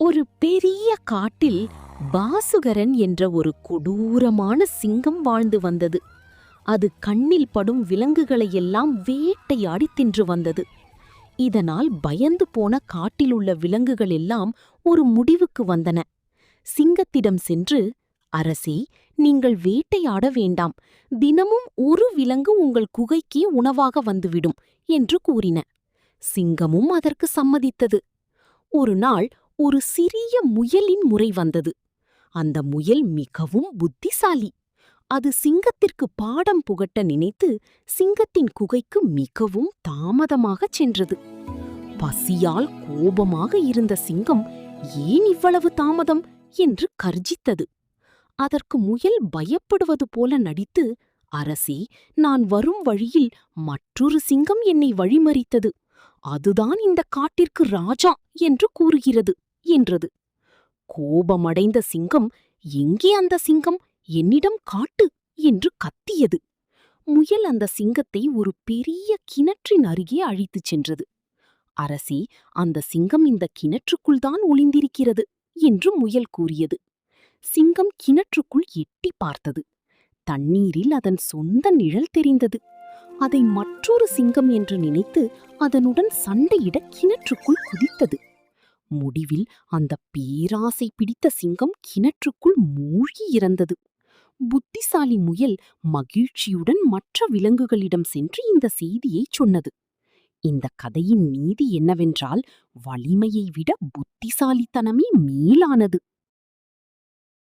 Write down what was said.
ஒரு பெரிய காட்டில் பாசுகரன் என்ற ஒரு கொடூரமான சிங்கம் வாழ்ந்து வந்தது. அது கண்ணில் படும் விலங்குகளையெல்லாம் வேட்டையாடி தின்று வந்தது. இதனால் பயந்து போன காட்டிலுள்ள விலங்குகள் எல்லாம் ஒரு முடிவுக்கு வந்தன. சிங்கத்திடம் சென்று, அரசே, நீங்கள் வேட்டையாட வேண்டாம், தினமும் ஒரு விலங்கு உங்கள் குகைக்கு உணவாக வந்துவிடும் என்று கூறின. சிங்கமும் அதற்கு சம்மதித்தது. ஒரு நாள் ஒரு சிறிய முயலின் முறை வந்தது. அந்த முயல் மிகவும் புத்திசாலி. அது சிங்கத்திற்கு பாடம் புகட்ட நினைத்து சிங்கத்தின் குகைக்கு மிகவும் தாமதமாகச் சென்றது. பசியால் கோபமாக இருந்த சிங்கம் ஏன் இவ்வளவு தாமதம் என்று கர்ஜித்தது. அதற்கு முயல் பயப்படுவது போல நடித்து, அரசே, நான் வரும் வழியில் மற்றொரு சிங்கம் என்னை வழிமறித்தது. அதுதான் இந்த காட்டிற்கு ராஜா என்று கூறுகிறது என்றது. கோபமடைந்த சிங்கம், எங்கே அந்த சிங்கம், என்னிடம் காட்டு என்று கத்தியது. முயல் அந்த சிங்கத்தை ஒரு பெரிய கிணற்றின் அருகே அழைத்துச் சென்றது. அரசே, அந்த சிங்கம் இந்த கிணற்றுக்குள் தான் ஒளிந்திருக்கிறது என்று முயல் கூறியது. சிங்கம் கிணற்றுக்குள் எட்டி பார்த்தது. தண்ணீரில் அதன் சொந்த நிழல் தெரிந்தது. அதை மற்றொரு சிங்கம் என்று நினைத்து அதனுடன் சண்டையிட கிணற்றுக்குள் குதித்தது. முடிவில் அந்த பேராசை பிடித்த சிங்கம் கிணற்றுக்குள் மூழ்கி இறந்தது. புத்திசாலி முயல் மகிழ்ச்சியுடன் மற்ற விலங்குகளிடம் சென்று இந்த செய்தியை சொன்னது. இந்த கதையின் நீதி என்னவென்றால், வலிமையை விட புத்திசாலித்தனமே மேலானது.